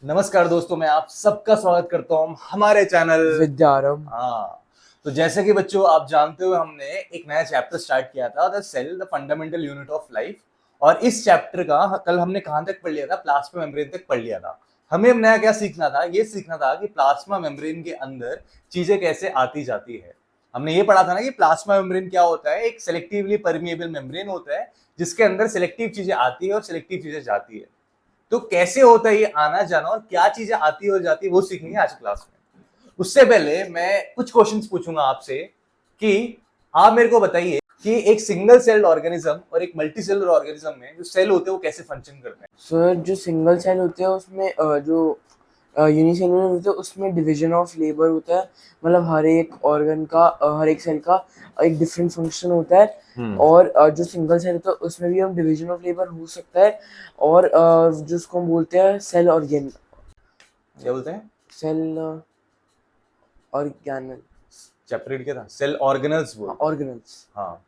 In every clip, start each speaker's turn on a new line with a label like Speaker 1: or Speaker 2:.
Speaker 1: नमस्कार दोस्तों, मैं आप सबका स्वागत करता हूँ हमारे चैनल
Speaker 2: विद्यारंभ।
Speaker 1: हाँ। तो जैसे कि बच्चों आप जानते हुए हमने एक नया चैप्टर स्टार्ट किया था, the cell the fundamental unit of life. और इस चैप्टर का कल हमने कहाँ तक पढ़ लिया था? प्लाज्मा मेम्ब्रेन तक पढ़ लिया था। हमें अब नया क्या सीखना था? ये सीखना था कि प्लाज्मा मेम्ब्रेन के अंदर चीजें कैसे आती जाती है। हमने ये पढ़ा था ना कि प्लाज्मा मेम्ब्रेन क्या होता है। एक सेलेक्टिवली परमिएबल मेम्ब्रेन होता है जिसके अंदर सेलेक्टिव चीजें आती है और सेलेक्टिव चीजें जाती है। तो कैसे होता है ये आना जाना और क्या चीजें आती और जाती है वो सीखेंगे आज क्लास में। उससे पहले मैं कुछ क्वेश्चंस पूछूंगा आपसे कि आप मेरे को बताइए कि एक सिंगल सेल्ड ऑर्गेनिज्म और एक मल्टी सेलुलर ऑर्गेनिज्म में जो सेल होते हैं वो कैसे फंक्शन करते हैं।
Speaker 2: सर जो सिंगल सेल होते हैं उसमें जो यूनिसेलुलर होते हैं उसमें डिवीजन ऑफ लेबर होता है। मतलब हर एक ऑर्गन का हर एक सेल का एक डिफरेंट फंक्शन होता है। और जो सिंगल सेल होता है उसमें भी हम डिवीजन ऑफ लेबर हो सकता है। और जिसको हम बोलते हैं सेल ऑर्गेन
Speaker 1: क्या बोलते हैं?
Speaker 2: Cell organelle.
Speaker 1: चैप्टर क्या था? सेल ऑर्गेनल्स बोल।
Speaker 2: ऑर्गेनल्स।
Speaker 1: हाँ।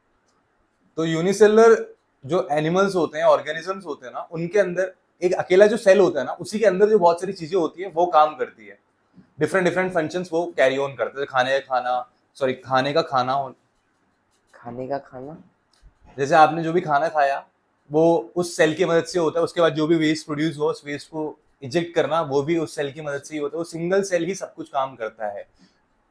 Speaker 1: तो यूनिसेलुलर जो एनिमल्स होते हैं, ऑर्गेनिजम्स होते हैं ना, उनके अंदर एक अकेला जो सेल होता है ना, उसी के अंदर जो बहुत सारी चीजें होती है वो काम करती है। डिफरेंट डिफरेंट फंक्शंस वो कैरी ऑन करते हैं। खाने का खाना
Speaker 2: खाने का खाना।
Speaker 1: जैसे आपने जो भी खाना खाया वो उस सेल की मदद से होता है। उसके बाद जो भी वेस्ट प्रोड्यूस हो उस वेस्ट को इजेक्ट करना वो भी उस सेल की मदद से ही होता है। वो सिंगल सेल ही सब कुछ काम करता है।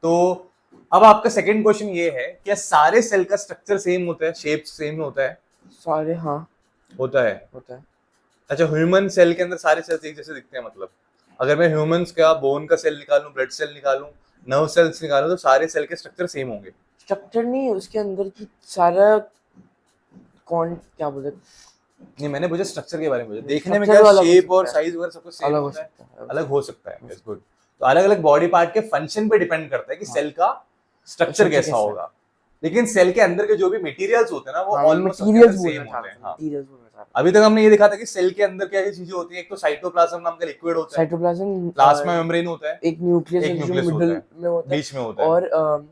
Speaker 1: तो अब आपका सेकंड क्वेश्चन ये है, क्या सारे सेल का स्ट्रक्चर सेम होता है, शेप सेम होता है?
Speaker 2: सारे हाँ
Speaker 1: होता है।
Speaker 2: होता है।
Speaker 1: अच्छा, ह्यूमन सेल के अंदर सारे सेल्स एक जैसे दिखते हैं? मतलब अगर मैं ह्यूमंस का बोन का सेल निकालूं, ब्लड सेल निकालूं, नर्व सेल्स निकालूं, तो सारे सेल के स्ट्रक्चर सेम होंगे?
Speaker 2: स्ट्रक्चर नहीं, उसके अंदर की सारा कौन क्या बोलते हैं?
Speaker 1: नहीं, मैंने पूछा स्ट्रक्चर के बारे में। पूछा देखने में
Speaker 2: स्ट्रक्चर
Speaker 1: क्या
Speaker 2: अलग हो
Speaker 1: शेप और
Speaker 2: सकता है।
Speaker 1: साइज वगैरह सब कुछ सेम
Speaker 2: अलग हो
Speaker 1: होता है?
Speaker 2: सकता है।
Speaker 1: अलग हो सकता है। Yes, good. तो अलग अलग बॉडी पार्ट के फंक्शन पे डिपेंड करता है कि सेल का स्ट्रक्चर कैसा होगा। लेकिन सेल के अंदर के जो भी मटेरियल्स होते हैं ना वो ऑलमोस्ट सेम होते हैं। हाँ। अभी तक हमने ये देखा था कि सेल के अंदर क्या क्या चीजें होती है। एक तो साइटोप्लाज्म नाम का लिक्विड होता है,
Speaker 2: साइटोप्लाज्म,
Speaker 1: प्लाज्मा मेम्ब्रेन होता है,
Speaker 2: एक न्यूक्लियस
Speaker 1: एक
Speaker 2: जो
Speaker 1: न्यूक्लियस
Speaker 2: मिडिल
Speaker 1: होता है,
Speaker 2: में होता है,
Speaker 1: बीच में होता है,
Speaker 2: और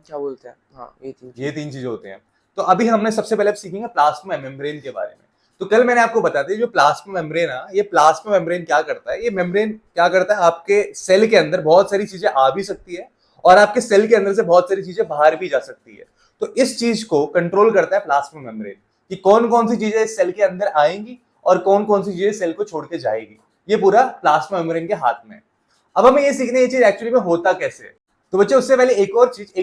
Speaker 2: क्या बोलते हैं, हाँ
Speaker 1: ये तीन चीजें होती हैं। तो अभी हमने सबसे पहले सीखेंगे प्लाज्मा मेम्ब्रेन के बारे में। तो कल मैंने आपको बताया था जो प्लाज्मा मेम्ब्रेन है, ये प्लाज्मा मेम्ब्रेन क्या करता है? ये मेम्ब्रेन क्या करता है, आपके सेल के अंदर बहुत सारी चीजें आ भी सकती है और आपके सेल के अंदर से बहुत सारी चीजें बाहर भी जा सकती है। तो इस चीज को कंट्रोल करता है प्लाज्मा मेम्ब्रेन कि कौन कौन सी चीजें इस सेल के अंदर आएंगी और कौन कौन सी चीजें सेल को छोड़ के जाएगी। ये पूरा प्लाज्मा मेम्ब्रेन के हाथ में। अब हमें ये सीखना है ये चीज एक्चुअली में होता कैसे है। तो बच्चे उससे पहले एक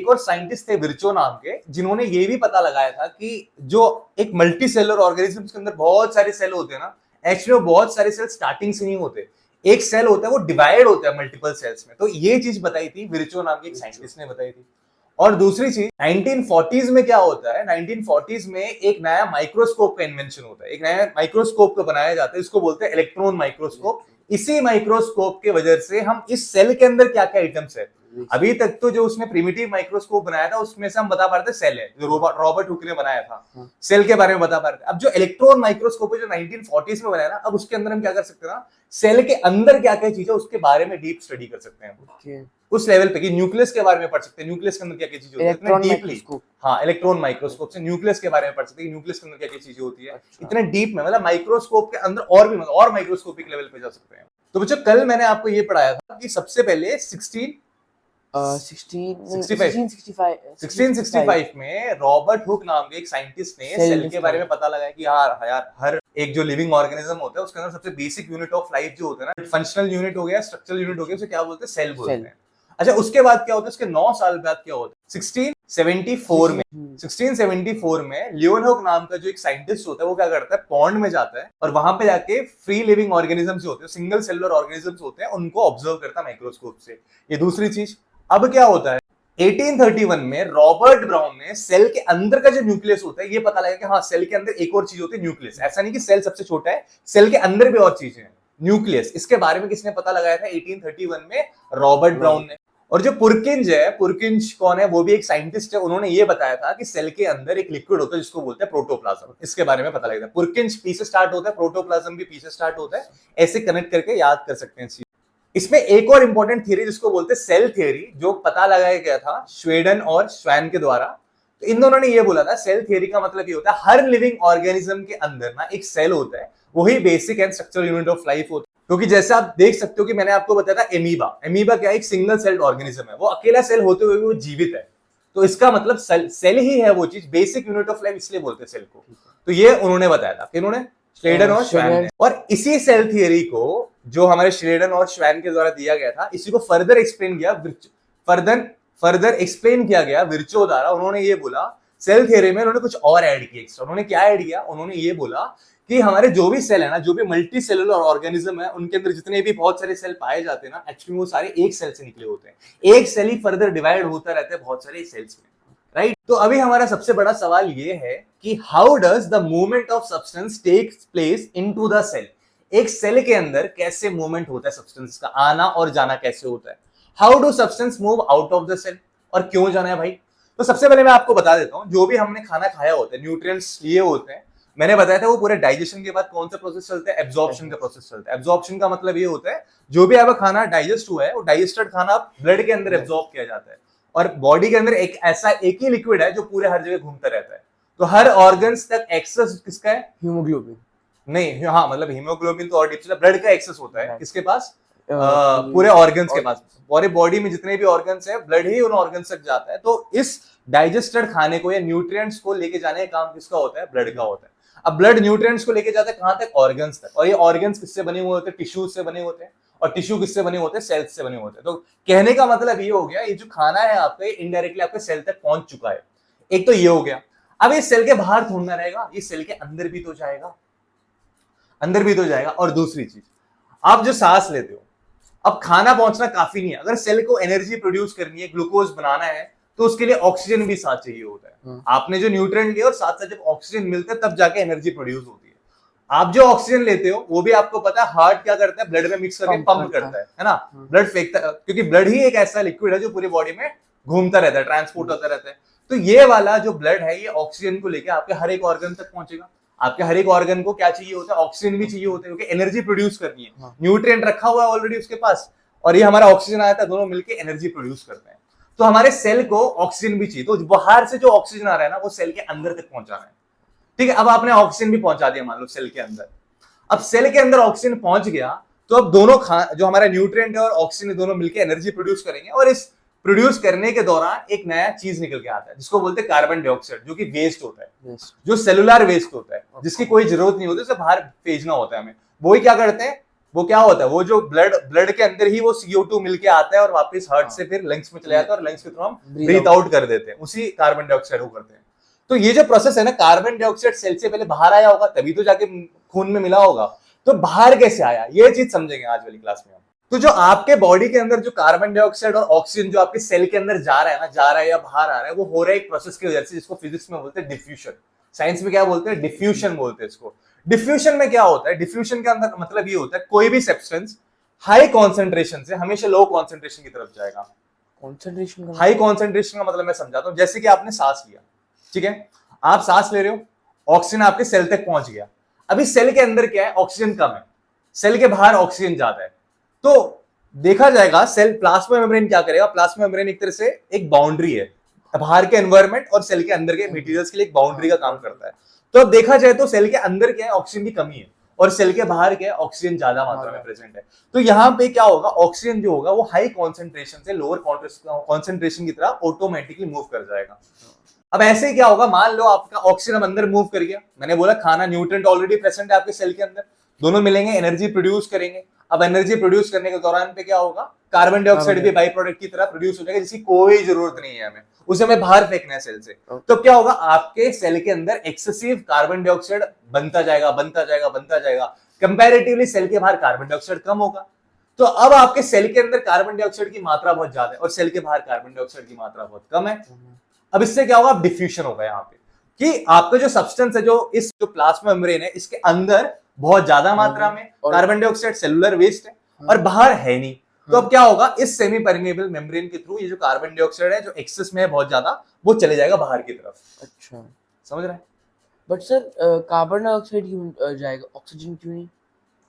Speaker 1: और साइंटिस्ट थे विर्चो नाम के, जिन्होंने ये भी पता लगाया था कि जो एक मल्टी सेलुलर ऑर्गेनिज्म के अंदर बहुत सारे सेल होते हैं ना, एक्चुअली वो बहुत सारे सेल स्टार्टिंग से नहीं होते। एक सेल होता है वो डिवाइड होता है मल्टीपल सेल्स में। तो ये चीज बताई थी विर्चो नाम के एक साइंटिस्ट ने बताई थी। और दूसरी चीज 1940s में क्या होता है, 1940s में एक नया माइक्रोस्कोप का इन्वेंशन होता है। एक नया माइक्रोस्कोप को बनाया जाता है, इसको बोलते हैं इलेक्ट्रॉन माइक्रोस्कोप। इसी माइक्रोस्कोप के वजह से हम इस सेल के अंदर क्या क्या आइटम्स है, अभी तक तो जो उसने प्रिमिटिव माइक्रोस्कोप बनाया था उसमें से हम बता पा रहे थे सेल है, जो रॉबर्ट हुक ने बनाया था, सेल के बारे में बता पा रहे थे। अब जो इलेक्ट्रॉन माइक्रोस्कोप है जो 1940s में बनाया ना, अब उसके अंदर हम क्या कर सकते हैं ना, सेल के अंदर क्या क्या चीजें उसके बारे में डीप स्टडी कर सकते हैं। उस लेवल पे कि न्यूक्लियस के बारे में पढ़ सकते हैं, न्यूक्लियस के अंदर क्या क्या चीजें होती है इतने डीपली। हाँ, इलेक्ट्रॉन माइक्रोस्कोप से न्यूक्लियस के बारे में पढ़ सकते हैं, न्यूक्लियस के अंदर क्या क्या चीजें होती है इतने डीप में। मतलब माइक्रोस्कोप के अंदर और भी और माइक्रोस्कोपिक लेवल पे जा सकते हैं। तो बच्चों कल मैंने आपको ये पढ़ाया था कि सबसे पहले 1665 में रॉबर्ट हुक नाम के एक साइंटिस्ट ने सेल के बारे में पता लगाया कि यार हर एक जो लिविंग ऑर्गेनिज्म होता है उसके अंदर सबसे बेसिक यूनिट ऑफ लाइफ जो होता है ना, फंक्शनल यूनिट हो गया, स्ट्रक्चरल यूनिट हो गया, उसे क्या बोलते हैं? सेल बोलते हैं। अच्छा, उसके बाद क्या होता है? उसके 9 साल बाद क्या होता है? 1674 में लियोनहुक नाम का जो एक साइंटिस्ट होता है वो क्या करता है, पॉन्ड में जाता है और वहां पे जाके फ्री लिविंग ऑर्गेनिजम्स होते हैं, सिंगल सेलुलर ऑर्गेनिजम्स होते हैं, उनको ऑब्जर्व करता है माइक्रोस्कोप से। ये दूसरी चीज। अब क्या होता है, 1831 में रॉबर्ट ब्राउन ने सेल के अंदर का जो न्यूक्लियस होता है ये पता लगा कि हाँ, सेल के अंदर एक और चीज होती है, न्यूक्लियस। ऐसा नहीं कि सेल सबसे छोटा है, सेल के अंदर भी और चीजें हैं, न्यूक्लियस। इसके बारे में किसने पता लगाया था? 1831 में रॉबर्ट ब्राउन ने। और जो पुरकिंज है, पुरकिंज कौन है? वो भी एक साइंटिस्ट है। उन्होंने ये बताया था कि सेल के अंदर एक लिक्विड होता है जिसको बोलते हैं प्रोटोप्लाज्म। इसके बारे में पता लगा था। पुरकिंज पी से स्टार्ट होता है, प्रोटोप्लाज्म भी पी से स्टार्ट होता है। ऐसे कनेक्ट करके याद कर सकते हैं। इसमें एक और इंपॉर्टेंट थ्योरी जिसको बोलते हैं सेल थ्योरी, जो पता लगाया गया था स्वेडन और स्वैन के द्वारा। तो इन दोनों ने ये बोला था, सेल थ्योरी का मतलब ये होता है हर लिविंग ऑर्गेनिज्म के अंदर ना एक सेल होता है, वही basic and structural unit of life होता है। क्योंकि जैसे आप देख सकते हो कि मैंने आपको बताया था एमीबा क्या एक सिंगल सेल्ड ऑर्गेनिज्म है, वो अकेला सेल होते हुए भी वो जीवित है। तो इसका मतलब सेल ही है वो चीज, बेसिक यूनिट ऑफ लाइफ इसलिए बोलते हैं सेल को। तो ये उन्होंने बताया था, इन्होंने श्लेडन और श्वैन ने। और इसी सेल थियरी को जो हमारे श्लेडन और श्वैन के द्वारा दिया गया था, इसी को फर्दर एक्सप्लेन किया गया विर्चो द्वारा। उन्होंने ये बोला सेल थियरी में उन्होंने कुछ और ऐड किया एक्स्ट्रा। उन्होंने क्या ऐड किया, उन्होंने ये बोला कि हमारे जो भी सेल है ना, जो भी मल्टी सेलुलर ऑर्गेनिज्म है, उनके अंदर जितने भी बहुत सारे सेल पाए जाते हैं ना, एक्चुअली वो सारे एक सेल से निकले होते हैं। एक सेल ही फर्दर डिवाइड होता रहता है बहुत सारे सेल्स में, राइट। तो अभी हमारा सबसे बड़ा सवाल ये है कि how does the movement of substance takes place into the cell. एक सेल के अंदर कैसे मूवमेंट होता है सब्सटेंस का, आना और जाना कैसे होता है। How do substance move out of the cell, और क्यों जाना है भाई। तो सबसे पहले मैं आपको बता देता हूं, जो भी हमने खाना खाया होता है, न्यूट्रिएंट्स लिए होते हैं, मैंने बताया था वो पूरे डाइजेशन के बाद कौन सा प्रोसेस चलता है, एब्जॉर्प्शन का प्रोसेस चलता है। एब्जॉर्प्शन का मतलब ये होता है जो भी आपका खाना डाइजेस्ट हुआ है, वो डाइजेस्टेड खाना ब्लड के अंदर एब्जॉर्ब किया जाता है। और बॉडी के अंदर एक ही लिक्विड है जो पूरे हर जगह घूमता रहता है। तो हर ऑर्गन्स तक एक्सेस किसका है,
Speaker 2: हीमोग्लोबिन
Speaker 1: नहीं, हाँ मतलब हीमोग्लोबिन तो और डीप ब्लड का एक्सेस होता है किसके पास, पूरे ऑर्गन्स के पास। पूरे बॉडी में जितने भी ऑर्गन्स है, ब्लड ही उन ऑर्गन्स तक जाता है। तो इस डाइजेस्टेड खाने को या न्यूट्रिएंट्स को लेके जाने का काम किसका होता है, ब्लड का होता है। अब ब्लड न्यूट्रिएंट्स को लेके जाता है कहां तक, ऑर्गन्स तक। और ये ऑर्गन्स किससे बने हुए होते हैं, टिश्यूज से बने होते हैं। और टिश्यू किससे बने होते हैं, सेल्स से बने होते हैं। तो कहने का मतलब ये हो गया, ये जो खाना है आपका इनडायरेक्टली आपके सेल तक पहुंच चुका है। एक तो ये हो गया। अब ये सेल के बाहर थोड़ा ना रहेगा, ये सेल के अंदर भी तो जाएगा, अंदर भी तो जाएगा। और दूसरी चीज, आप जो सांस लेते हो, अब खाना पहुंचना काफी नहीं है। अगर सेल को एनर्जी प्रोड्यूस करनी है, ग्लूकोज बनाना है, तो उसके लिए ऑक्सीजन भी साथ चाहिए होता है। आपने जो न्यूट्रिएंट लिया और साथ साथ जब ऑक्सीजन मिलता है तब जाके एनर्जी प्रोड्यूस होती है। आप जो ऑक्सीजन लेते हो वो भी आपको पता है हार्ट क्या करता है, ब्लड में मिक्स करके पंप करता है ना, ब्लड फेंकता है, क्योंकि ब्लड ही एक ऐसा लिक्विड है जो पूरी बॉडी में घूमता रहता है, ट्रांसपोर्ट होता रहता है। तो ये वाला जो ब्लड है, ये ऑक्सीजन को लेकर आपके हर एक ऑर्गन तक पहुंचेगा। आपके हर एक ऑर्गन को क्या चाहिए होता है, ऑक्सीजन भी चाहिए होता है, क्योंकि एनर्जी प्रोड्यूस करनी है। न्यूट्रिएंट रखा हुआ है ऑलरेडी उसके पास, और ये हमारा ऑक्सीजन आया था, दोनों मिलकर एनर्जी प्रोड्यूस करते हैं। तो हमारे सेल को ऑक्सीजन भी चाहिए, तो बाहर से जो ऑक्सीजन आ रहा है ना, वो सेल के अंदर तक पहुंचाना है। ठीक है, अब आपने ऑक्सीजन भी पहुंचा दिया मान लो सेल के अंदर। अब सेल के अंदर ऑक्सीजन पहुंच गया, तो अब दोनों जो हमारा न्यूट्रिएंट है और ऑक्सीजन दोनों मिलकर एनर्जी प्रोड्यूस करेंगे। और इस प्रोड्यूस करने के दौरान एक नया चीज निकल के आता है जिसको बोलते हैं कार्बन डाइऑक्साइड, जो कि वेस्ट होता है, जो सेलुलर वेस्ट होता है, जिसकी कोई जरूरत नहीं होती, उसे बाहर भेजना होता है हमें। वो ही क्या करते हैं, वो क्या होता है, वो जो ब्लड के अंदर ही वो CO2 मिलके आता है और वापस हार्ट से फिर लंग्स में चला जाता है, और लंग्स के थ्रू हम ब्रीथ आउट कर देते हैं, उसी कार्बन डाइऑक्साइड को करते हैं। तो ये जो प्रोसेस है ना, कार्बन डाइऑक्साइड सेल से पहले बाहर आया होगा, तभी तो जाके खून में मिला होगा। तो बाहर कैसे आया, ये चीज समझेंगे आज वाली क्लास में हम। तो जो आपके बॉडी के अंदर जो कार्बन डाइऑक्साइड और ऑक्सीजन जो आपके सेल के अंदर जा रहा है ना, जा रहा है या बाहर आ रहा है, वो हो रहा है एक प्रोसेस की वजह से, जिसको फिजिक्स में बोलते हैं डिफ्यूजन। साइंस में क्या बोलते हैं, डिफ्यूजन बोलते हैं इसको। डिफ्यूजन में क्या होता है, डिफ्यूजन के अंदर मतलब ये होता है कोई भी सब्सटेंस हाई कॉन्सेंट्रेशन से हमेशा लो कॉन्सेंट्रेशन की तरफ जाएगा।
Speaker 2: कॉन्सेंट्रेशन,
Speaker 1: हाई कॉन्सेंट्रेशन का मतलब मैं समझाता हूं। जैसे कि आपने सांस लिया, ठीक है, आप सांस ले रहे हो, ऑक्सीजन आपके सेल तक पहुंच गया। अभी सेल के अंदर क्या है, ऑक्सीजन कम है, सेल के बाहर ऑक्सीजन ज्यादा है। तो देखा जाएगा सेल प्लाज्मा मेम्ब्रेन क्या करेगा, प्लाज्मा मेम्ब्रेन एक तरह से एक बाउंड्री है, बाहर के एनवायरनमेंट और सेल के अंदर के मटेरियल्स के लिए एक बाउंड्री का काम करता है। तो अब देखा जाए तो सेल के अंदर क्या है, ऑक्सीजन की कमी है, और सेल के बाहर क्या है, ऑक्सीजन ज्यादा मात्रा में प्रेजेंट है। तो यहाँ पे क्या होगा, ऑक्सीजन जो होगा वो हाई कॉन्सेंट्रेशन से लोअर कॉन्सेंट्रेशन की तरह ऑटोमेटिकली मूव कर जाएगा। अब ऐसे ही क्या होगा, मान लो आपका ऑक्सीजन अब अंदर मूव कर गया। मैंने बोला खाना न्यूट्रिएंट ऑलरेडी प्रेजेंट है आपके सेल के अंदर, दोनों मिलेंगे एनर्जी प्रोड्यूस करेंगे। अब एनर्जी प्रोड्यूस करने के दौरान पे क्या होगा, कार्बन डाइऑक्साइड भी बाई प्रोडक्ट की तरह प्रोड्यूस हो जाएगा, जिसकी कोई जरूरत नहीं है हमें, उसे हमें बाहर फेंकना है सेल से। तो क्या होगा, आपके सेल के अंदर एक्सेसिव कार्बन डाइऑक्साइड बनता जाएगा, बनता जाएगा, बनता जाएगा। कंपैरेटिवली सेल के बाहर कार्बन डाइऑक्साइड कम होगा। तो अब आपके सेल के अंदर कार्बन डाइऑक्साइड की मात्रा बहुत ज्यादा है और सेल के बाहर कार्बन डाइऑक्साइड की मात्रा बहुत कम है। अब इससे क्या होगा, डिफ्यूजन होगा यहाँ पे, कि आपका जो सब्सटेंस है, जो इस जो प्लाज्मा मेम्ब्रेन है, इसके अंदर बहुत ज्यादा मात्रा में कार्बन डाइऑक्साइड सेलुलर वेस्ट है और बाहर है नहीं। तो अब क्या होगा, इस सेमी परमेबल मेम्ब्रेन के थ्रू ये जो कार्बन डाइऑक्साइड है जो एक्सेस में है बहुत ज्यादा, वो चले जाएगा बाहर की तरफ।
Speaker 2: अच्छा,
Speaker 1: समझ रहे हैं।
Speaker 2: बट सर कार्बन डाइऑक्साइड क्यों जाएगा, ऑक्सीजन क्यों नहीं?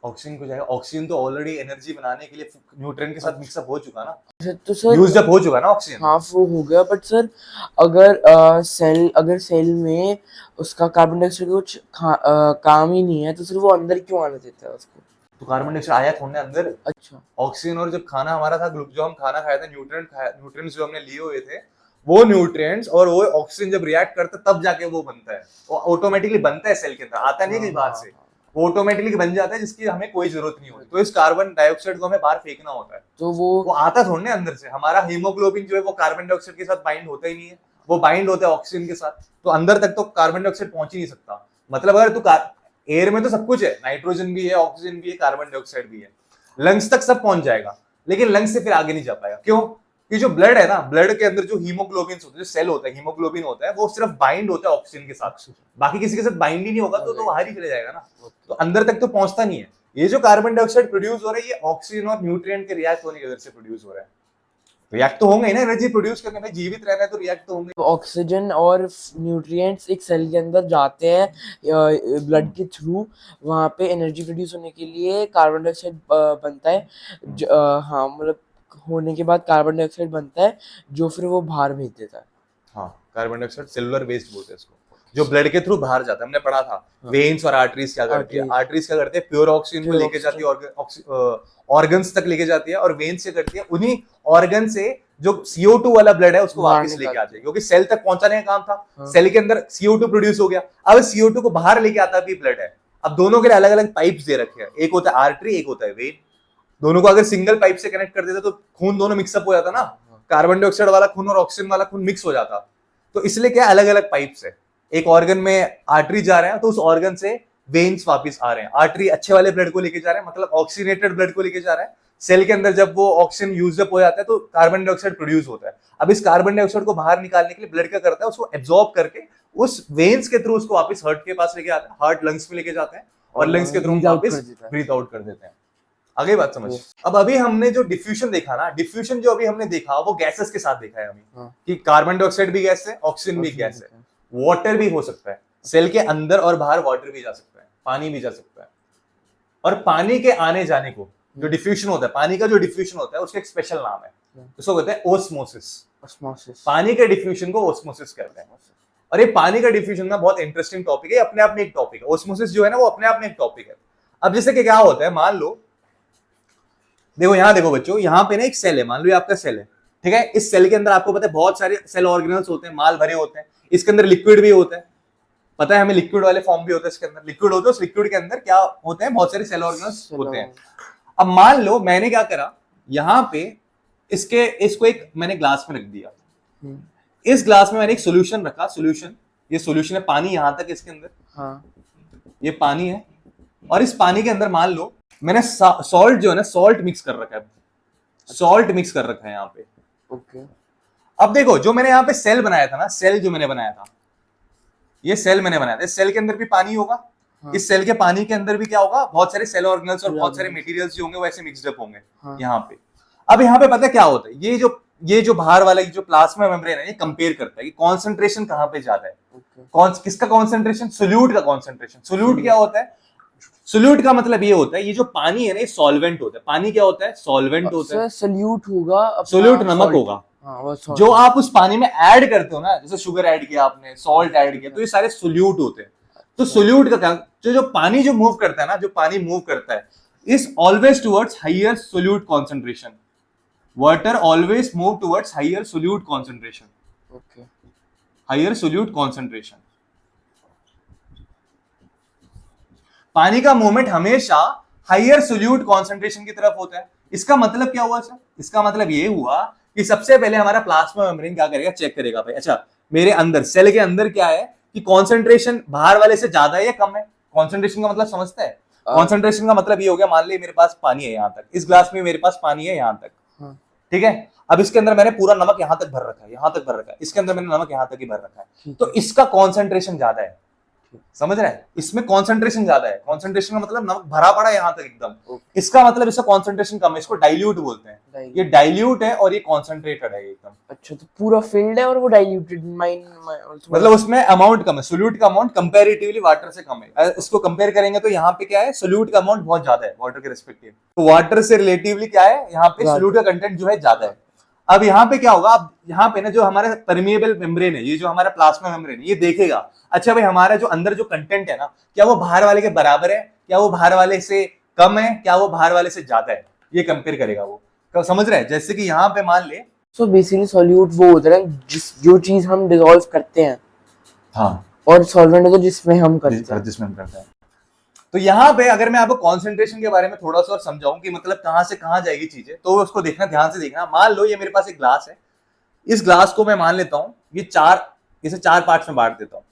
Speaker 1: ऑक्सीजन को जाएगा, ऑक्सीजन तो ऑलरेडी एनर्जी बनाने के लिए न्यूट्रिएंट के साथ मिक्सअप हो चुका ना,
Speaker 2: तो सर
Speaker 1: यूज्ड अप हो चुका ना ऑक्सीजन।
Speaker 2: हाँ वो हो गया, बट सर अगर सेल में उसका कार्बन डाइऑक्साइड कुछ काम ही नहीं है, तो सर वो अंदर क्यों आने देता है उसको?
Speaker 1: तो कार्बन डाइऑक्साइड आया कौन ने अंदर?
Speaker 2: अच्छा।
Speaker 1: ऑक्सीजन। और जब खाना हमारा था, जो हम खाना खाया था, न्यूट्रिएंट्स जो हमने लिए हुए थे, वो न्यूट्रिएंट्स और वो ऑक्सीजन जब रिएक्ट करता है तब जाके वो बनता है। वो ऑटोमेटिकली बनता है सेल के अंदर, आता नहीं है कहीं बाहर से, वो ऑटोमेटिकली बन जाता है जिसकी हमें कोई जरूरत नहीं होती। तो इस कार्बन डाइऑक्साइड को हमें बाहर फेंकना होता है।
Speaker 2: तो वो
Speaker 1: आता थोड़े अंदर से। हमारा हीमोग्लोबिन जो है वो कार्बन डाइऑक्साइड के साथ बाइंड होता ही नहीं है, वो बाइंड होता है ऑक्सीजन के साथ। तो अंदर तक तो कार्बन डाइऑक्साइड पहुंच ही नहीं सकता। मतलब अगर तू एयर में तो सब कुछ है, नाइट्रोजन भी है, ऑक्सीजन भी है, कार्बन डाइऑक्साइड भी है, लंग्स तक सब पहुंच जाएगा, लेकिन लंग्स से फिर आगे नहीं जा पाएगा। क्यों? कि जो ब्लड है ना, ब्लड के अंदर जो हीमोग्लोबिन होता है, जो सेल होता है, हीमोग्लोबिन होता है, वो सिर्फ बाइंड होता है ऑक्सीजन के साथ, बाकी किसी के साथ बाइंड ही नहीं होगा, तो बाहर ही चले जाएगा ना। तो अंदर तक तो पहुंचता नहीं है। ये जो कार्बन डाइऑक्साइड प्रोड्यूस हो रहा है, ये ऑक्सीजन और न्यूट्रिएंट के रिएक्ट होने की वजह से प्रोड्यूस हो रहा है। रिएक्ट तो होंगे ही ना, एनर्जी प्रोड्यूस करने में, जीवित रहना है तो रिएक्ट तो होंगे।
Speaker 2: ऑक्सीजन और न्यूट्रिएंट्स एक सेल के अंदर जाते हैं ब्लड के थ्रू, वहाँ पे एनर्जी प्रोड्यूस होने के लिए कार्बन डाइऑक्साइड बनता है। हाँ, मतलब होने के बाद कार्बन डाइऑक्साइड बनता है जो फिर वो बाहर भेज देता है।
Speaker 1: हाँ, कार्बन डाइऑक्साइड सेलुलर वेस्ट बोलते हैं इसको, जो ब्लड के थ्रू बाहर जाता है। हमने पढ़ा था वेन्स और आर्टरीज क्या करती है। आर्टरीज क्या करते हैं? प्योर ऑक्सीजन को लेके जाती है ऑर्गन्स तक लेके जाती है, और वेन्स क्या करती है? उन्हीं ऑर्गन से जो CO2 वाला ब्लड है उसको वापस लेके आते हैं, क्योंकि सेल तक पहुंचाने का काम था। सेल के अंदर CO2 प्रोड्यूस हो गया, अब CO2 को बाहर लेके आता भी ब्लड है। अब दोनों के लिए अलग अलग पाइप्स दे रखे हैं, एक होता है आर्टरी, एक होता है वेन। दोनों को अगर सिंगल पाइप से कनेक्ट कर देते तो खून दोनों मिक्सअप हो जाता ना, कार्बन डाइऑक्साइड वाला खून और ऑक्सीजन वाला खून मिक्स हो जाता। तो इसलिए क्या अलग अलग पाइप्स है, एक ऑर्गन में आर्टरी जा रहे हैं तो उस ऑर्गन से वेन्स वापस आ रहे हैं। आर्टरी अच्छे वाले ब्लड को लेके जा रहे हैं, मतलब ऑक्सीजनेटेड ब्लड को लेके जा रहे हैं। सेल के अंदर जब वो ऑक्सीजन यूज अप हो जाता है तो कार्बन डाइऑक्साइड प्रोड्यूस होता है। अब इस कार्बन डाइऑक्साइड को बाहर निकालने के लिए ब्लड क्या करता है? उसको एब्जॉर्ब करके उस वेन्स के थ्रू उसको वापस हार्ट के पास लेके आता है, हार्ट लंग्स में लेके जाते हैं, और लंग्स के थ्रू वापस ब्रीथ आउट कर देते हैं। आगे बात समझ। अब अभी हमने जो डिफ्यूजन देखा ना, डिफ्यूजन जो अभी हमने देखा वो गैसेस के साथ देखा है हमें, कि कार्बन डाइऑक्साइड भी गैस है, ऑक्सीजन भी गैस है, वाटर भी हो सकता है, सेल के अंदर और बाहर वाटर भी जा सकता है, पानी भी जा सकता है। और पानी के आने जाने को जो डिफ्यूजन होता है, पानी का जो डिफ्यूजन होता है उसका एक स्पेशल नाम है, उसको कहते हैं ओस्मोसिस। पानी के डिफ्यूजन को ओस्मोसिस कहते हैं। और ये पानी का डिफ्यूजन ना बहुत इंटरेस्टिंग टॉपिक है, अपने आप में एक टॉपिक है। ओस्मोसिस जो है ना वो अपने आप में एक टॉपिक है। अब जैसे कि क्या होता है, मान लो, देखो यहाँ देखो बच्चों, यहाँ पे ना एक सेल है, मान लो ये आपका सेल है, ठीक है। इस सेल के अंदर आपको पता है बहुत सारे सेल ऑर्गेनल्स होते हैं, माल भरे होते हैं। इसके अंदर लिक्विड भी होता है, पता है हमें, लिक्विड वाले फॉर्म भी होता है, इसके अंदर लिक्विड होता है। उस लिक्विड के अंदर क्या होते हैं? बहुत सारे सेल ऑर्गेनल्स होते हैं। अब मान लो मैंने क्या करा, यहाँ पे इसको एक मैंने ग्लास में रख दिया। इस ग्लास में मैंने एक सोल्यूशन रखा, सोल्यूशन, ये सोल्यूशन है पानी, यहां तक इसके अंदर, हाँ, ये पानी है। और इस पानी के अंदर मान लो मैंने सॉल्ट जो है ना, सॉल्ट मिक्स कर रखा है, सॉल्ट मिक्स कर रखा है यहाँ पे। ओके। अब देखो जो मैंने यहाँ पे सेल बनाया था ना, सेल जो मैंने बनाया था, ये सेल मैंने बनाया था, इस सेल के अंदर भी पानी होगा। हाँ। इस सेल के पानी के अंदर भी क्या होगा? बहुत सारे सेल ऑर्गेनल्स और बहुत सारे मटेरियल्स जो होंगे वो ऐसे मिक्स्ड अप होंगे। हाँ। यहाँ पे अब यहाँ पे पता है क्या होता है, ये जो बाहर वाला जो प्लाज्मा मेम्ब्रेन है, ये कंपेयर करता है कि कॉन्सेंट्रेशन कहाँ पे ज्यादा है। किसका कॉन्सेंट्रेशन? सोल्यूट का कॉन्सेंट्रेशन। सोल्यूट क्या होता है? सोल्यूट का मतलब ये होता है, ये जो पानी है ना, ये सॉल्वेंट होता है। पानी क्या होता है? सॉल्वेंट होता है। सोल्यूट होगा, सोल्यूट नमक होगा। हाँ, जो आप उस पानी में ऐड करते हो ना, जैसे शुगर ऐड किया आपने, सॉल्ट ऐड किया, तो ये सारे सोल्यूट होते हैं। तो सोल्यूट का क्या, जो पानी जो मूव करता है ना, जो पानी मूव करता है, is always towards higher solute concentration. Water always move towards higher solute concentration. Okay, higher solute concentration. पानी का मूवमेंट हमेशा हायर सोल्यूट कॉन्सेंट्रेशन की तरफ होता है। इसका मतलब क्या हुआ सर? इसका मतलब ये हुआ कि सबसे पहले हमारा प्लाज्मा मेम्ब्रेन क्या करेगा? चेक करेगा भाई, अच्छा मेरे अंदर, सेल के अंदर क्या है कि कॉन्सेंट्रेशन बाहर वाले से ज्यादा है या कम है। कॉन्सेंट्रेशन का मतलब समझता है? कॉन्सेंट्रेशन का मतलब ये हो गया, मान ली मेरे पास पानी है यहाँ तक, इस ग्लास में मेरे पास पानी है यहाँ तक, ठीक है। अब इसके अंदर मैंने पूरा नमक यहाँ तक भर रखा है, यहाँ तक भर रखा है, इसके अंदर मैंने नमक यहाँ तक ही भर रखा है, तो इसका कॉन्सेंट्रेशन ज्यादा है। समझ रहे हैं? इसमें कॉन्सेंट्रेशन ज्यादा है। कॉन्सेंट्रेशन का मतलब नमक भरा पड़ा है यहाँ तक एकदम। इसका मतलब इसका कॉन्सेंट्रेशन कम है, इसको डाइल्यूट बोलते हैं। ये डाइल्यूट है और ये कॉन्सेंट्रेटेड है एकदम। अच्छा, तो पूरा फिल्ड है और वो डाइल्यूटेड, मतलब उसमें अमाउंट कम है, सोल्यूट का अमाउंट कंपैरेटिवली वाटर से कम है। इसको कंपेयर करेंगे तो यहाँ पे क्या है, सोल्यूट का अमाउंट बहुत ज्यादा है वाटर के रिस्पेक्टिव। तो वाटर से रिलेटिवली क्या है, यहाँ पे सोल्यूट का कंटेंट जो है ज्यादा है। अब यहाँ पे क्या होगा, अब यहाँ पे ना जो हमारा परमिएबल मेम्ब्रेन है, ये जो हमारा प्लाज्मा मेम्ब्रेन है, ये देखेगा अच्छा भाई हमारा जो अंदर जो कंटेंट है ना, क्या वो बाहर वाले के बराबर है, क्या वो बाहर वाले से कम है, क्या वो बाहर वाले से ज्यादा है, ये कंपेयर करेगा वो। समझ रहे हैं? जैसे कि यहाँ पे मान ले,
Speaker 2: सो बेसिकली सॉल्यूट वो होता है जो चीज हम डिसॉल्व करते हैं,
Speaker 1: हाँ,
Speaker 2: और सॉल्वेंट है जिसमें हम करते हैं।
Speaker 1: जिसमें हम करते हैं। तो यहाँ पे अगर मैं आपको कॉन्सेंट्रेशन के बारे में थोड़ा सा और समझाऊं कि मतलब कहाँ से कहाँ जाएगी चीजें, तो उसको देखना, ध्यान से देखना। मान लो ये मेरे पास एक ग्लास है, इस ग्लास को मैं मान लेता हूं इसे चार पार्ट्स में बांट देता हूं,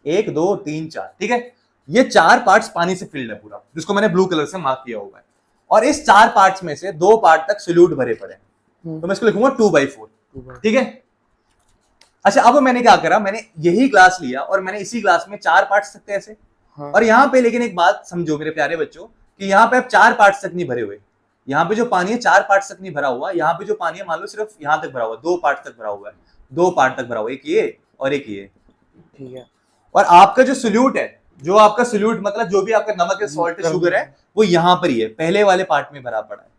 Speaker 1: 1 2 3 4, ठीक है। ये 4 पार्ट्स पानी से फिल्ड है पूरा, जिसको मैंने ब्लू कलर से मार्क किया हुआ है, और इस 4 पार्ट्स में से 2 पार्ट तक सोल्यूट भरे पड़े हैं, तो मैं इसको लिखूंगा 2/4, ठीक है। अच्छा, अब मैंने क्या करा, मैंने यही ग्लास लिया और मैंने इसी ग्लास में 4 पार्ट्स सकते हैं ऐसे,
Speaker 2: हाँ।
Speaker 1: और यहाँ पे लेकिन एक बात समझो मेरे प्यारे बच्चों, कि यहाँ पे अब 4 पार्ट्स तक नहीं भरे हुए, यहाँ पे जो पानी है 4 पार्ट्स तक नहीं भरा हुआ, यहाँ पे जो पानी है मान लो सिर्फ यहाँ तक भरा हुआ, 2 पार्ट तक भरा हुआ है, 2 पार्ट तक भरा हुआ, एक ये और एक ये,
Speaker 2: ठीक है।
Speaker 1: और आपका जो सोल्यूट है, जो आपका सोल्यूट मतलब जो भी आपका नमक है, सॉल्ट है, शुगर है, वो यहाँ पर ही है, पहले वाले पार्ट में भरा पड़ा है।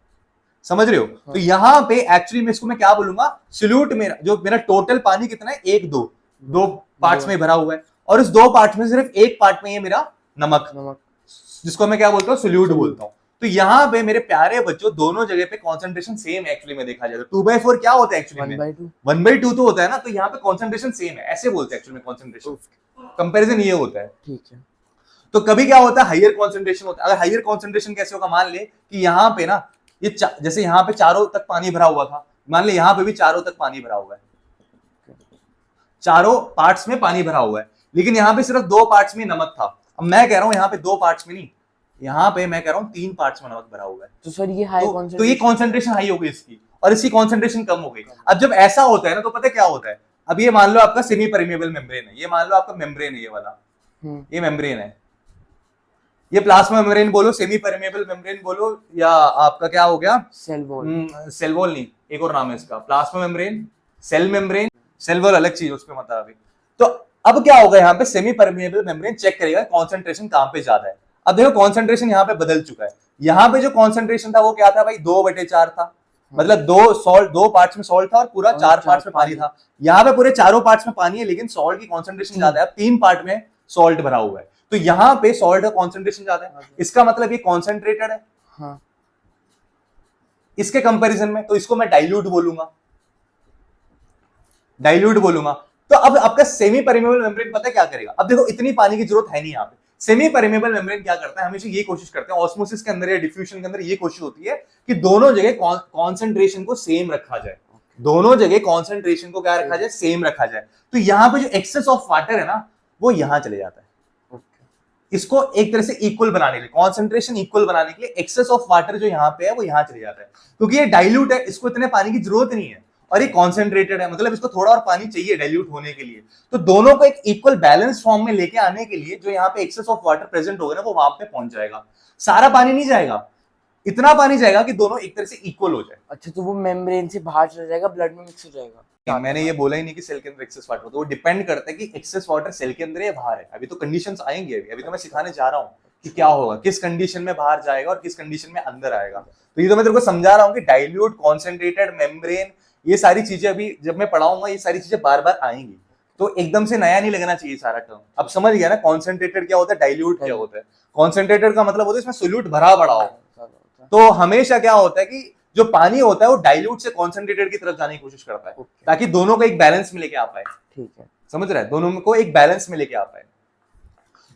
Speaker 1: समझ रहे हो?
Speaker 2: हाँ।
Speaker 1: तो यहाँ पे एक्चुअली में इसको मैं क्या बोलूंगा, सोल्यूट मेरा जो मेरा टोटल पानी कितना है, 1 2 पार्ट्स में भरा हुआ है, और इस 2 पार्ट में सिर्फ एक पार्ट में ये मेरा नमक, जिसको मैं क्या बोलता हूँ, सोल्यूट बोलता हूँ। तो यहाँ पे मेरे प्यारे बच्चों दोनों जगह पे कॉन्सेंट्रेशन सेम एक्चुअली में देखा जाए तो 2/4 क्या होता है एक्चुअली में, 1/2 तो होता है ना, तो यहाँ पे कॉन्सेंट्रेशन सेम है, ऐसे बोलते हैं एक्चुअली में कॉन्सेंट्रेशन, कंपैरिजन ये होता है,
Speaker 2: ठीक है।
Speaker 1: तो कभी क्या होता है, हायर कॉन्सेंट्रेशन होता है। अगर हायर कॉन्सेंट्रेशन कैसे होगा, मान ले कि यहाँ पे ना ये जैसे यहाँ पे चारों तक पानी भरा हुआ था, मान ले यहाँ पे भी चारों तक पानी भरा हुआ है, चारों पार्ट्स में पानी भरा हुआ है, लेकिन यहाँ पे सिर्फ 2 पार्ट्स में नमक था। अब मैं कह रहा हूँ यहाँ पे 2 पार्ट्स में नहीं, यहाँ पे मैं कह रहा हूँ 3 पार्ट्स में नमक भरा हुआ है,
Speaker 2: तो सर ये हाई
Speaker 1: तो ये कॉन्सेंट्रेशन हाई हो गई इसकी, और इसकी कॉन्सेंट्रेशन कम हो गई। अब जब ऐसा होता है ना, तो पता क्या होता है, अब ये मान लो आपका सेमी परमेबल मेम्ब्रेन है, ये मान लो आपका मेम्ब्रेन है, ये वाला ये मेम्ब्रेन है, ये प्लाज्मा मेम्ब्रेन बोलो, सेमी परमेबल मेम्ब्रेन बोलो, या आपका क्या हो गया, सेल वॉल नहीं, एक और नाम है इसका, plasma membrane, cell membrane, cell wall अलग चीज, उसमें मतलब अभी। तो अब क्या होगा, यहाँ पे सेमी परमेबल मेम्ब्रेन चेक करेगा कॉन्सेंट्रेशन कहां पे ज्यादा है। अब देखो कॉन्सेंट्रेशन यहाँ पे बदल चुका है, यहाँ पे जो कॉन्सेंट्रेशन था वो क्या था भाई, 2/4 था, मतलब 2 पार्ट्स में सॉल्ट था और पूरा 4 पार्ट्स में पानी था। यहाँ पे पूरे चारों पार्ट्स में पानी है, लेकिन सॉल्ट की कॉन्सेंट्रेशन ज्यादा है, 3 पार्ट में सॉल्ट भरा हुआ है, तो यहाँ पे सॉल्ट का कॉन्सेंट्रेशन ज्यादा है, इसका मतलब ये कॉन्सेंट्रेटेड है। हाँ। इसके कंपैरिजन में तो इसको मैं डाइल्यूट बोलूंगा, तो अब आपका सेमी परमेबल मेम्ब्रेन पता है क्या करेगा, अब देखो इतनी पानी की जरूरत है नहीं यहाँ पे, सेमी परमेबल मेम्ब्रेन क्या करता है, हमेशा ये कोशिश करते हैं ऑस्मोसिस के अंदर या डिफ्यूजन के अंदर, ये कोशिश होती है कि दोनों जगह कॉन्सेंट्रेशन को सेम रखा जाए, दोनों जगह कॉन्सेंट्रेशन को क्या रखा जाए, सेम रखा जाए। तो यहाँ पे जो एक्सेस ऑफ वाटर है ना, वो यहाँ चले जाता है, इसको एक तरह से इक्वल बनाने के लिए, कॉन्सेंट्रेशन इक्वल बनाने के लिए एक्सेस ऑफ वाटर जो यहाँ पे है वो यहाँ चले जाता है, क्योंकि ये डाइल्यूट है, इसको इतने पानी की जरूरत नहीं है, और ये कॉन्सेंट्रेटेड है, मतलब इसको थोड़ा और पानी चाहिए डाइल्यूट होने के लिए। तो दोनों को एक इक्वल बैलेंस फॉर्म में लेके आने के लिए जो यहाँ पे एक्सेस ऑफ वाटर प्रेजेंट होगा ना, वो वहां पे पहुंच जाएगा, सारा पानी नहीं जाएगा, इतना पानी जाएगा कि दोनों एक तरह से इक्वल हो जाए।
Speaker 2: अच्छा, तो वो मेम्ब्रेन से बाहर चला जाएगा, ब्लड में मिक्स हो जाएगा।
Speaker 1: मैंने ये बोला ही नहीं कि सेल के अंदर एक्सेस वाटर, तो वो डिपेंड करता है कि एक्सेस वाटर सेल के अंदर है या बाहर है, अभी तो कंडीशंस आएंगे, अभी तो मैं सिखाने जा रहा हूँ कि क्या होगा, किस कंडीशन में बाहर जाएगा और किस कंडीशन में अंदर आएगा। तो ये तो मैं तेरे को समझा रहा हूँ कि डाइल्यूट, कॉन्सेंट्रेटेड, मेम्ब्रेन, ये सारी चीजें अभी जब मैं पढ़ाऊंगा ये सारी चीजें बार बार आएंगी, तो एकदम से नया नहीं लगना चाहिए सारा टर्म। अब समझ गया ना कॉन्सेंट्रेटेड क्या होता है, डाइल्यूट क्या होता है। कॉन्सेंट्रेटेड का मतलब होता है इसमें सोल्यूट भरा पड़ा हो, तो हमेशा क्या होता है कि जो पानी होता है वो डाइल्यूट से कॉन्सेंट्रेटेड की तरफ जाने की कोशिश करता है, ताकि दोनों को एक बैलेंस में लेके आ पाए। ठीक है, समझ रहा है, दोनों को एक बैलेंस में लेके आ पाए।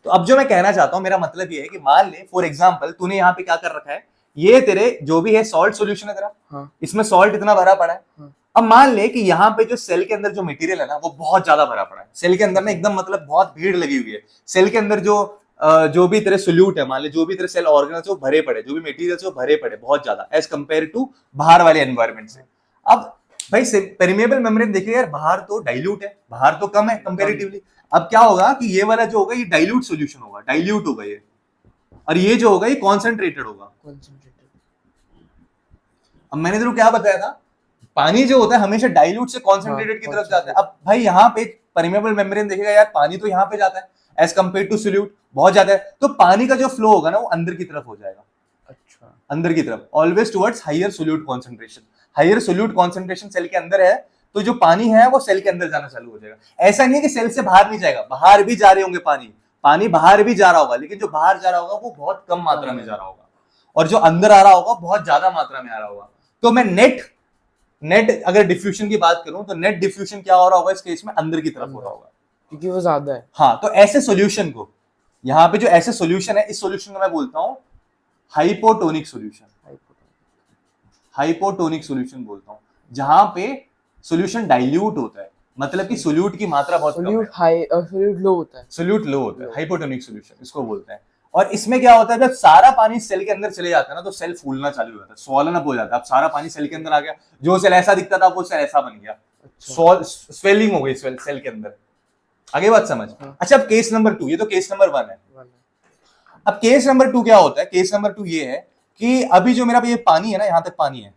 Speaker 1: तो अब जो मैं कहना चाहता हूं, मेरा मतलब ये है कि मान ले फॉर एग्जांपल तूने यहाँ पे क्या कर रखा है, ये तेरे जो भी है सॉल्ट सॉल्यूशन है तेरा, हाँ। इसमें सॉल्ट इतना भरा पड़ा है, हाँ। अब मान ले कि यहाँ पे जो सेल के अंदर जो मटेरियल है ना वो बहुत ज्यादा भरा पड़ा है, सेल के अंदर ना एकदम मतलब बहुत भीड़ लगी हुई है, सेल के अंदर जो भी तेरे सोल्यूट है, मान ले जो भी तेरे सेल ऑर्गेनल्स वो भरे पड़े, जो भी मटेरियल्स वो भरे पड़े बहुत ज्यादा एज कंपेयर टू बाहर वाले एनवायरनमेंट से। अब भाई परमेबल मेम्ब्रेन देखिए यार, बाहर तो डाइल्यूट है, बाहर तो कम है कंपैरेटिवली। अब क्या होगा कि ये वाला जो होगा ये डाइल्यूट सॉल्यूशन होगा, डाइल्यूट होगा ये, और ये जो होगा ये कॉन्सेंट्रेटेड होगा। अब मैंने तेरे को क्या बताया था, पानी जो होता है हमेशा डाइल्यूट से कॉन्सेंट्रेटेड की तरफ जाता है। अब भाई यहाँ पे परमेबल मेम्ब्रेन देखेगा यार, पानी तो यहाँ पे जाता है एज कंपेयर टू सोल्यूट बहुत ज्यादा है, तो पानी का जो फ्लो होगा ना वो अंदर की तरफ हो जाएगा। अच्छा, अंदर की तरफ, always towards higher solute concentration. Higher solute concentration cell के अंदर है तो जो पानी है वो सेल के अंदर जाना चालू हो जाएगा। ऐसा नहीं है कि सेल से बाहर नहीं जाएगा, बाहर भी जा रहे होंगे पानी, पानी बाहर भी जा रहा होगा, लेकिन जो बाहर जा रहा होगा वो बहुत कम मात्रा में जा रहा होगा, और जो अंदर आ रहा होगा बहुत ज्यादा मात्रा में आ रहा होगा। तो मैं नेट अगर डिफ्यूजन की बात करूं तो नेट डिफ्यूजन क्या हो रहा होगा इस केस में, अंदर की तरफ हो रहा होगा,
Speaker 2: क्योंकि वो ज्यादा है।
Speaker 1: हाँ, तो ऐसे सॉल्यूशन को, यहाँ पे जो ऐसे सॉल्यूशन है, इस सॉल्यूशन को मैं बोलता हूं हाइपोटोनिक सॉल्यूशन। हाइपोटोनिक सॉल्यूशन बोलता हूं, जहां पे सॉल्यूशन डाइल्यूट होता है, मतलब कि सोल्यूट की मात्रा बहुत कम है,
Speaker 2: सोल्यूट लो होता है,
Speaker 1: सोल्यूट लो होता है, हाइपोटोनिक सॉल्यूशन इसको बोलते हैं। और इसमें क्या होता है, जब सारा पानी सेल के अंदर चले जाता है ना, तो सेल फूलना चालू हो जाता है, स्वॉलन अप हो जाता है। अब सारा पानी सेल के अंदर आ गया, जो सेल ऐसा दिखता था वो सेल ऐसा बन गया, स्वेलिंग हो गई सेल के अंदर। आगे बात समझ। अच्छा, अब केस नंबर 2, ये तो केस नंबर 1 है। अब केस नंबर 2 क्या होता है, केस नंबर 2 ये है कि अभी जो मेरा ये पानी है ना, यहां तक पानी है,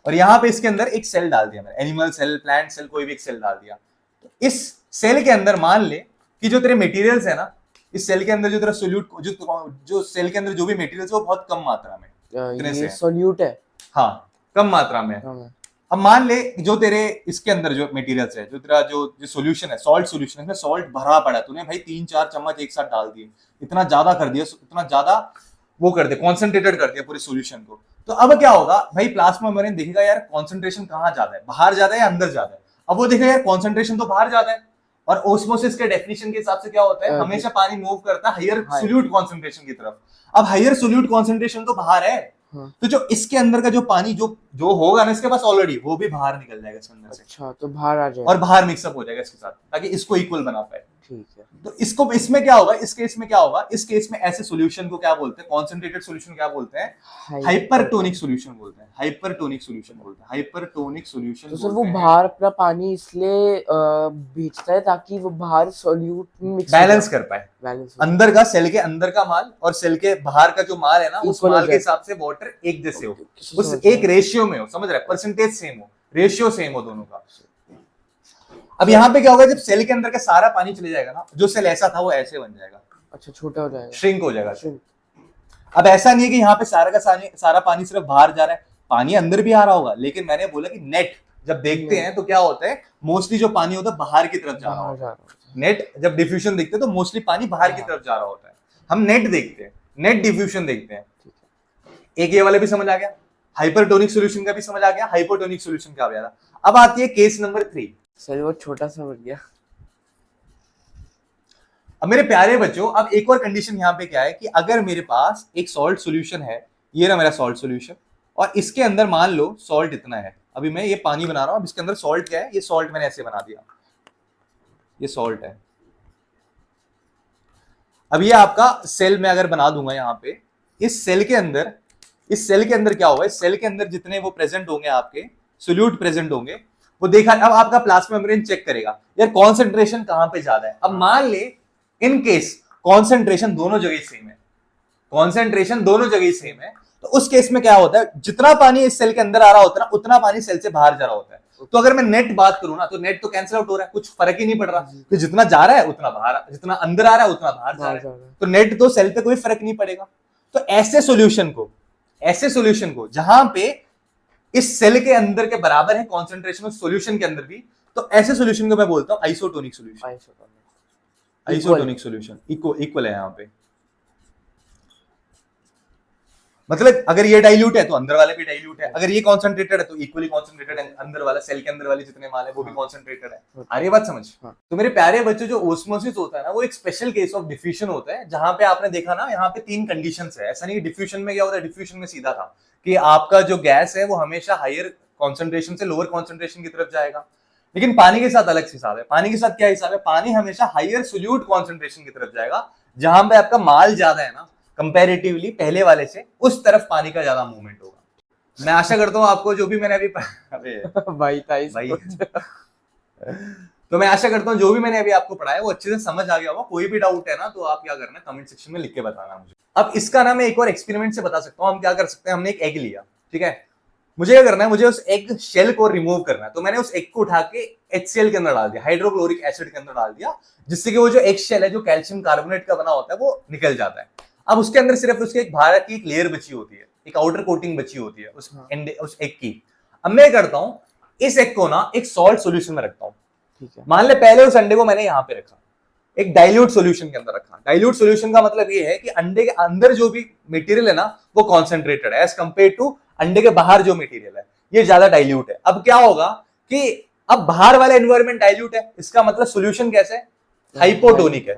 Speaker 1: और यहां पे इसके अंदर एक सेल डाल दिया मैंने, एनिमल सेल, प्लांट सेल, कोई भी एक सेल डाल दिया। तो इस सेल के अंदर मान ले कि जो तेरे मटेरियल्स है ना, इस सेल के अंदर जो तेरा सोल्यूट, जो सेल के अंदर जो भी मटेरियल्स है वो बहुत कम मात्रा में,
Speaker 2: ये सोल्यूट है,
Speaker 1: हाँ, कम मात्रा में। अब मान ले जो तेरे इसके अंदर जो मटेरियल्स है, जो तेरा जो सॉल्यूशन है, सॉल्ट सॉल्यूशन है, इसमें सॉल्ट भरा पड़ा है, तूने भाई 3-4 चम्मच एक साथ डाल दिए, इतना ज्यादा कर दिया, इतना ज्यादा वो कर दे, कॉन्सेंट्रेटेड कर दिया पूरे सॉल्यूशन को। तो अब क्या होगा भाई, प्लाज्मा मेम्ब्रेन देखेगा यार कॉन्सेंट्रेशन कहाँ ज्यादा है, बाहर ज्यादा है या अंदर ज्यादा है। अब वो देखेगा यार कॉन्सेंट्रेशन तो बाहर ज्यादा है, और ओस्मोसिस के डेफिनेशन के हिसाब से क्या होता है, हमेशा पानी मूव करता है हायर सोल्यूट कॉन्सेंट्रेशन की तरफ। अब हायर सोल्यूट कॉन्सेंट्रेशन तो बाहर है, तो जो इसके अंदर का जो पानी जो होगा ना इसके पास ऑलरेडी, वो भी बाहर निकल जाएगा इसके अंदर से।
Speaker 2: अच्छा, तो बाहर आ जाएगा
Speaker 1: और बाहर मिक्सअप हो जाएगा इसके साथ, ताकि इसको इक्वल बना पाए।
Speaker 2: ठीक है।
Speaker 1: तो इसको, इसमें क्या होगा, इस केस में क्या होगा, इस केस में ऐसे सॉल्यूशन को क्या बोलते हैं, कॉन्सेंट्रेटेड सॉल्यूशन क्या बोलते हैं, हाइपरटोनिक सॉल्यूशन बोलते हैं, हाइपरटोनिक सॉल्यूशन बोलते हैं, हाइपरटोनिक सॉल्यूशन।
Speaker 2: तो सर वो बाहर अपना पानी इसलिए भेजता है ताकि वो बाहर सॉल्यूट मिक्स
Speaker 1: बैलेंस कर पाए, अंदर का, सेल के अंदर का माल और सेल के बाहर का जो माल है ना, उस माल के हिसाब से वाटर एक जैसे हो, उस एक रेशियो में हो, समझ रहा है, परसेंटेज सेम हो, रेशियो सेम हो दोनों का। अब यहाँ पे क्या होगा, जब सेल के अंदर का सारा पानी चले जाएगा ना, जो सेल ऐसा था वो ऐसे बन जाएगा,
Speaker 2: अच्छा, छोटा हो जाएगा,
Speaker 1: श्रिंक हो जाएगा। अब ऐसा नहीं है कि यहाँ पे सारा का सारा पानी सिर्फ बाहर जा रहा है, पानी अंदर भी आ रहा होगा, लेकिन मैंने बोला कि नेट जब देखते हैं तो क्या होता है, मोस्टली जो पानी होता है बाहर की तरफ जा रहा होता है। नेट जब डिफ्यूजन देखते हैं तो मोस्टली पानी बाहर की तरफ जा रहा होता है। हम नेट देखते हैं, नेट डिफ्यूजन देखते हैं। एक ये वाले भी समझ आ गया, हाइपरटोनिक सॉल्यूशन का भी समझ आ गया, हाइपोटोनिक सॉल्यूशन का भी आ गया। अब आती है केस नंबर 3।
Speaker 2: सर वो छोटा सा बन गया।
Speaker 1: अब मेरे प्यारे बच्चों, अब एक और कंडीशन यहाँ पे क्या है कि अगर मेरे पास एक सॉल्ट सॉल्यूशन है, ये ना मेरा सॉल्ट सॉल्यूशन, और इसके अंदर मान लो सॉल्ट इतना है, अभी मैं ये पानी बना रहा हूं, अब इसके अंदर सॉल्ट क्या है, ये सॉल्ट मैंने ऐसे बना दिया, ये सॉल्ट है। अब ये आपका सेल में अगर बना दूंगा यहाँ पे, इस सेल के अंदर क्या होगा, इस सेल के अंदर जितने वो प्रेजेंट होंगे, आपके सोल्यूट प्रेजेंट होंगे, वो देखा। अब आपका प्लाज्मा मेम्ब्रेन चेक करेगा यार कॉन्सेंट्रेशन कहां पे ज्यादा है। अब मान ले इन केस कॉन्सेंट्रेशन दोनों जगह सेम है, कॉन्सेंट्रेशन दोनों जगह सेम है, तो उस केस में क्या होता है, जितना पानी इस सेल के अंदर आ रहा होता है ना, उतना पानी सेल से बाहर जा रहा होता है। तो अगर मैं नेट बात करूं ना, तो नेट तो कैंसिल आउट हो रहा है, कुछ फर्क ही नहीं पड़ रहा, तो जितना जा रहा है उतना बाहर, जितना अंदर आ रहा है उतना बाहर जा रहा है, तो नेट तो सेल पे कोई फर्क नहीं पड़ेगा। तो ऐसे सॉल्यूशन को जहां पे इस सेल के अंदर के बराबर है कॉन्सेंट्रेशन उस सॉल्यूशन के अंदर भी, तो ऐसे सॉल्यूशन को मैं बोलता हूं isotonic solution. Isotonic solution equal है यहाँ पे, मतलब अगर ये डाइल्यूट है तो अंदर वाले भी डाइल्यूट है, अगर ये कॉन्सेंट्रेटेड है तो इक्वली कॉन्सेंट्रेटेड है, अंदर वाला सेल के अंदर वाले जितने माल है वो भी कॉन्सेंट्रेटेड है। आ रही बात समझ? तो मेरे प्यारे बच्चों, जो ओस्मोसिस होता है ना, वो एक स्पेशल केस ऑफ डिफ्यूजन होता है, जहां पे आपने देखा ना, यहाँ पे 3 कंडीशंस है। ऐसा नहीं डिफ्यूजन में क्या होता है, डिफ्यूजन में सीधा था कि आपका जो गैस है वो हमेशा हायर कॉन्सेंट्रेशन से लोअर कॉन्सेंट्रेशन की तरफ जाएगा, लेकिन पानी के साथ अलग हिसाब है। पानी के साथ क्या हिसाब है, पानी हमेशा हायर सोल्यूट कॉन्सेंट्रेशन की तरफ जाएगा, जहां पे आपका माल ज्यादा है ना कंपैरेटिवली पहले वाले से, उस तरफ पानी का ज्यादा मूवमेंट होगा। मैं आशा करता हूं आपको जो भी मैंने अभी भाई तो मैं आशा करता हूं जो भी मैंने अभी आपको पढ़ाया वो अच्छे से समझ आ गया होगा। कोई भी डाउट है ना तो आप क्या करना, कमेंट सेक्शन में लिख के बताना मुझे। अब इसका ना मैं एक और एक्सपेरिमेंट से बता सकता हूँ हम क्या कर सकते हैं। हमने एक एग लिया, ठीक है, मुझे क्या करना है, मुझे उस एग शेल को रिमूव करना है। तो मैंने उस एग को उठा के HCl के अंदर डाल दिया, हाइड्रोक्लोरिक एसिड के अंदर डाल दिया, जिससे कि वो जो एग शेल है जो कैल्शियम कार्बोनेट का बना होता है वो निकल जाता है। अब उसके अंदर सिर्फ उसके एक बाहर की एक लेयर बची होती है, एक आउटर कोटिंग बची होती है उस एग की। अब मैं करता हूं, इस एग को ना एक सॉल्ट सॉल्यूशन में रखता हूं,
Speaker 2: ठीक है।
Speaker 1: मान ले पहले उस अंडे को मैंने यहाँ पे रखा, एक डाइल्यूट सॉल्यूशन के अंदर रखा। डाइल्यूट सॉल्यूशन का मतलब ये है कि अंडे के अंदर जो भी मटेरियल है ना वो कॉन्सेंट्रेटेड है एज कंपेयर टू अंडे के बाहर जो मटेरियल है ये ज्यादा डाइल्यूट है। अब क्या होगा कि अब बाहर वाला एनवायरनमेंट डाइल्यूट है, इसका मतलब सॉल्यूशन कैसे है, हाइपोटोनिक है,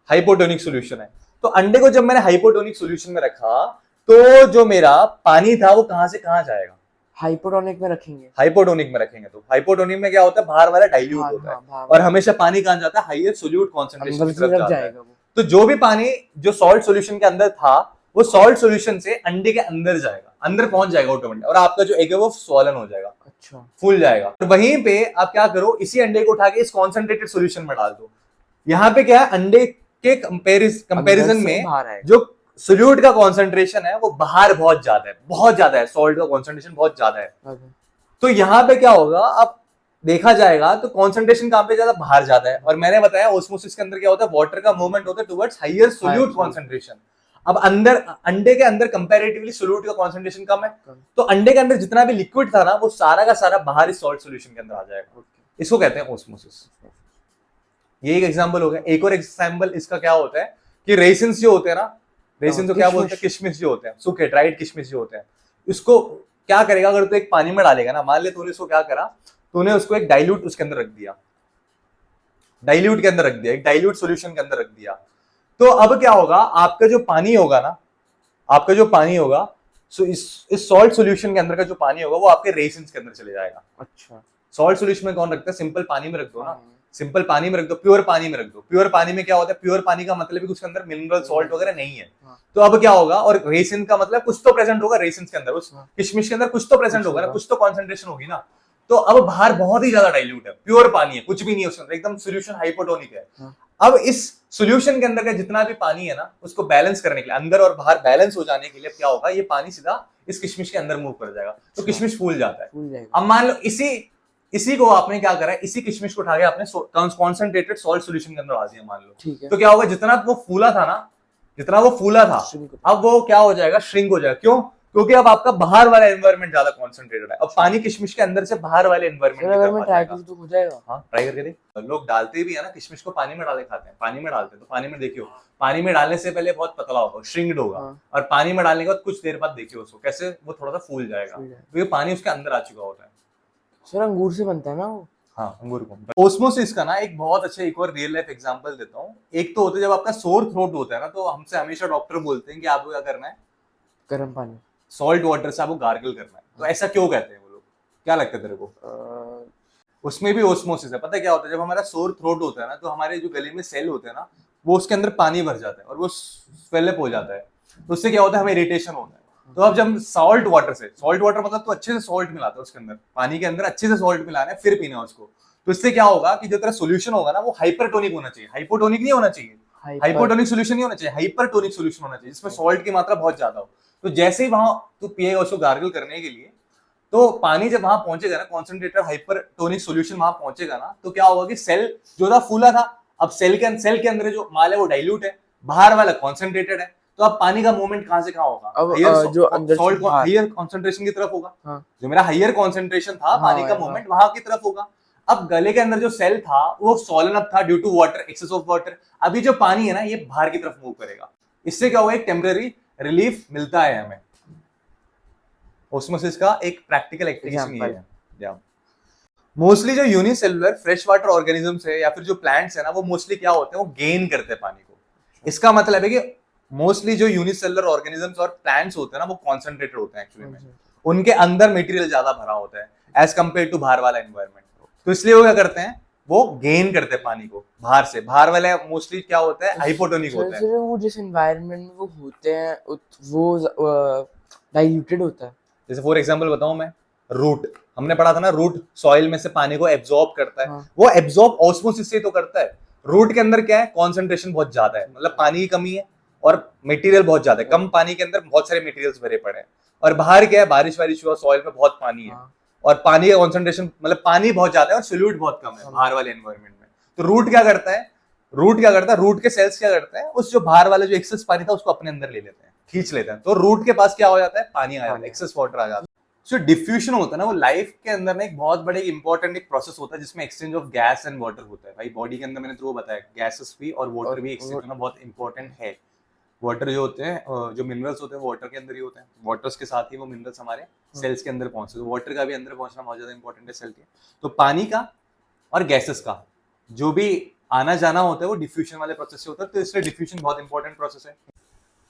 Speaker 1: हाइपोटोनिक सॉल्यूशन है। तो अंडे को जब मैंने हाइपोटोनिक सॉल्यूशन में रखा तो जो मेरा पानी था वो कहां से कहां जाएगा,
Speaker 2: हाइपोटोनिक में रखेंगे।
Speaker 1: हाइपोटोनिक में रखेंगे। तो हाइपोटोनिक में क्या होता है, बाहर वाला डाइल्यूट होता है और हमेशा पानी कहां जाता है, हाईएस्ट सोल्यूट कॉन्सेंट्रेशन की तरफ जाता है। तो जो भी पानी जो सॉल्ट सॉल्यूशन के अंदर था वो सॉल्ट सॉल्यूशन से अंडे के अंदर जाएगा, अंदर पहुंच जाएगा ऑटोमेटिक, और आपका जो एग है वो स्वॉलन हो जाएगा,
Speaker 2: अच्छा
Speaker 1: फूल जाएगा। और वहीं पे आप क्या करो, इसी अंडे को उठा के इस कॉन्सेंट्रेटेड सॉल्यूशन में डाल दो। यहाँ पे क्या है, अंडे के कंपैरिजन में जो सोल्यूट का कॉन्सेंट्रेशन है वो बाहर बहुत ज्यादा है, बहुत ज्यादा है, सॉल्ट का कॉन्सेंट्रेशन बहुत ज्यादा है। तो यहाँ पे क्या होगा, अब देखा जाएगा तो कॉन्सेंट्रेशन कहां पे ज्यादा, बाहर ज्यादा है। और मैंने बताया ऑस्मोसिस के अंदर क्या होता है, वाटर का मूवमेंट होता है टुवर्ड्स हायर सोल्यूट कॉन्सेंट्रेशन। अब अंदर अंडे के अंदर कंपैरेटिवली सोल्यूट का कॉन्सेंट्रेशन कम है, तो अंडे के अंदर जितना भी लिक्विड था ना वो सारा का सारा बाहर इस सॉल्ट सोल्यूशन के अंदर आ जाएगा। इसको कहते हैं ऑस्मोसिस। ये एक एग्जांपल हो गया। एक और एग्जांपल इसका क्या होता है कि रेसिन्स जो होते हैं ना, रेसिन तो क्या बोलते हैं, किशमिश जो होते हैं, सूखे ड्राइड किशमिश जो होते हैं, इसको क्या करेगा, अगर तो एक पानी में डालेगा ना, मान ले तूने इसको क्या करा, तूने उसको एक डाइल्यूट उसके अंदर रख दिया, डाइल्यूट के अंदर रख दिया, एक डाइल्यूट सॉल्यूशन के अंदर रख दिया, तो अब क्या होगा, आपका जो पानी होगा ना, आपका जो पानी होगा, सो इस सॉल्ट सॉल्यूशन के अंदर का जो पानी होगा वो आपके रेसिन्स के अंदर चले जाएगा।
Speaker 2: अच्छा,
Speaker 1: सॉल्ट सॉल्यूशन में कौन रखता है, सिंपल पानी में रख दो ना, सिंपल पानी में रख दो, प्योर पानी में रख दो। प्योर पानी में क्या होता है, प्योर पानी का मतलब है कि उसके अंदर मिनरल सॉल्ट वगैरह नहीं है। तो अब क्या होगा, और रेसिन का मतलब कुछ तो प्रेजेंट होगा रेसिन के अंदर, उस किशमिश के अंदर कुछ तो प्रेजेंट होगा ना, कुछ तो कॉन्सेंट्रेशन होगी ना। तो अब बाहर बहुत ही ज्यादा डाइल्यूट है, प्योर पानी है, कुछ भी नहीं है उसके अंदर, एकदम सोल्यूशन हाइपोटोनिक है। अब इस सोल्यूशन के अंदर का जितना भी पानी है ना उसको बैलेंस करने के लिए, अंदर और बाहर बैलेंस हो जाने के लिए क्या होगा, ये पानी सीधा इस किशमिश के अंदर मूव कर जाएगा, तो किशमिश फूल जाता है। अब मान लो इसी को आपने क्या करा है, इसी किशमिश को उठा के आपने कॉन्सेंट्रेटेड सॉल्ट सॉल्यूशन के अंदर आ दिया, मान लो, तो क्या होगा, जितना वो फूला था ना, जितना वो फूला था, अब वो क्या हो जाएगा, श्रिंक हो जाएगा। क्यों? क्योंकि अब आपका बाहर वाला एनवायरनमेंट ज्यादा कॉन्सेंट्रेटेड है। अब पानी किशमिश के अंदर से बाहर वाले एनवायरनमेंट
Speaker 2: तो हो जाएगा।
Speaker 1: हाँ, ट्राई करके देख। लोग डालते भी है ना किशमिश को, पानी में डाले खाते हैं, पानी में डालते हैं, तो पानी में देखियो, पानी में डालने से पहले बहुत पतला होगा, श्रिंक्ड होगा, और पानी में डालने के बाद कुछ देर बाद देखियो उसको कैसे वो थोड़ा सा फूल जाएगा, क्योंकि पानी उसके अंदर आ चुका होता है।
Speaker 2: सर अंगूर से बनता है ना वो?
Speaker 1: हाँ, अंगूर को। ओस्मोसिस का ना एक बहुत अच्छा एक और रियल लाइफ एग्जांपल देता हूँ। एक तो होता है जब आपका सोर थ्रोट होता है ना, तो हमसे हमेशा डॉक्टर बोलते हैं कि आपको क्या करना है,
Speaker 2: गर्म पानी,
Speaker 1: सॉल्ट वाटर से आपको गार्गल करना है। तो ऐसा क्यों कहते हैं वो लोग, क्या लगता है तेरे को? उसमें भी ओस्मोसिस है। पता है क्या होता है, जब हमारा सोर थ्रोट होता है ना, तो हमारे जो गले में सेल होते हैं ना, वो उसके अंदर पानी भर जाता है और वो स्वेलअप हो जाता है, तो उससे क्या होता है, हमें इरिटेशन होता है। तो अब जब सॉल्ट वाटर से, सॉल्ट वाटर मतलब तो अच्छे से सॉल्ट मिलाता है उसके अंदर, पानी के अंदर अच्छे से सॉल्ट मिलाना है फिर पीना है उसको, तो इससे क्या होगा कि जो तेरा सोल्यूशन होगा ना वो हाइपरटोनिक होना चाहिए, हाइपोटोनिक नहीं होना चाहिए, हाइपोटोनिक सोल्यूशन नहीं होना चाहिए, हाइपरटोनिक सोल्यूशन होना चाहिए, जिसमें सॉल्ट की मात्रा बहुत ज्यादा हो। तो जैसे ही वहां तू पिएगा उसको गार्गल करने के लिए, तो पानी जब वहां पहुंचेगा ना, कॉन्सेंट्रेटेड हाइपरटोनिक सोल्यूशन वहां पहुंचेगा ना, तो क्या होगा कि सेल जो था फूला था, अब सेल के अंदर जो माल है वो डाइल्यूट है, बाहर वाला कॉन्सेंट्रेटेड है, तो अब पानी का मूवमेंट कहां से कहां होगा,
Speaker 2: जो अंदर
Speaker 1: सॉल्ट हायर कॉन्सेंट्रेशन की तरफ होगा। जो मेरा हायर कॉन्सेंट्रेशन था, पानी का मूवमेंट वहां की तरफ होगा। अब गले के अंदर जो सेल था वो सॉलन अप था due to water, excess of water. अभी जो पानी है ना ये बाहर की तरफ मूव करेगा, इससे क्या होगा, एक टेम्पररी रिलीफ मिलता है हमें। ओस्मोसिस का एक प्रैक्टिकल एप्लीकेशन ये है। मोस्टली जो यूनिसेलुलर फ्रेश वाटर ऑर्गेनिजम्स है या फिर जो प्लांट्स है ना, वो मोस्टली क्या होते हैं, वो गेन करते हैं पानी को। इसका मतलब है कि मोस्टली जो यूनिसेलुलर ऑर्गेनिजम्स और प्लांट्स होते हैं ना, वो कॉन्सेंट्रेटेड होते हैं एक्चुअली में, उनके अंदर मटेरियल ज्यादा भरा होता है एज कंपेयर टू बाहर वाला एनवायरनमेंट। तो इसलिए वो क्या करते हैं, वो गेन करते हैं पानी को बाहर से। बाहर वाले मोस्टली क्या होता है, हाइपोटोनिक होता है।
Speaker 2: वो जिस एनवायरनमेंट में वो होते हैं वो डाइल्यूटेड होता है।
Speaker 1: जैसे फॉर एग्जांपल बताऊं मैं, रूट, हमने पढ़ा था ना, रूट सॉइल में से पानी को एब्जॉर्ब करता है। वो एब्जॉर्ब ऑस्मोसिस से तो करता है। रूट के अंदर क्या है, कॉन्सेंट्रेशन बहुत ज्यादा है, मतलब पानी की कमी है और मटेरियल बहुत ज्यादा है, कम पानी के अंदर बहुत सारे मटेरियल्स भरे पड़े हैं। और बाहर क्या है, बारिश हुआ, सॉइल में बहुत पानी है और पानी का कॉन्सेंट्रेशन, मतलब पानी बहुत ज्यादा है और सोल्यूट बहुत कम है बाहर वाले एनवायरनमेंट में। तो रूट क्या करता है, रूट के सेल्स क्या करते हैं, उस जो बाहर वाले जो एक्सेस पानी था उसको अपने अंदर ले लेते हैं, खींच लेते हैं। तो रूट के पास क्या हो जाता है, पानी आ जाता है, एक्सेस वाटर आ जाता है। जो डिफ्यूजन होता है ना, वो लाइफ के अंदर ना एक बहुत बड़े इंपॉर्टेंट एक प्रोसेस होता है जिसमें exchange of gas and water होता है। भाई बॉडी के अंदर मैंने तो वो बताया, गैसेस भी और वाटर भी एक्सचेंज होना बहुत इंपॉर्टेंट है। वाटर जो होते हैं, जो मिनरल्स होते हैं वो वाटर के अंदर ही होते हैं, वाटर्स के साथ ही वो मिनरल्स हमारे सेल्स के अंदर पहुंचते हैं, तो वाटर का भी अंदर पहुंचना बहुत ज्यादा इंपॉर्टेंट है सेल के। तो पानी का और गैसेस का जो भी आना जाना होता है वो डिफ्यूजन वाले प्रोसेस से होता है, तो इसलिए डिफ्यूजन बहुत इंपॉर्टेंट प्रोसेस है।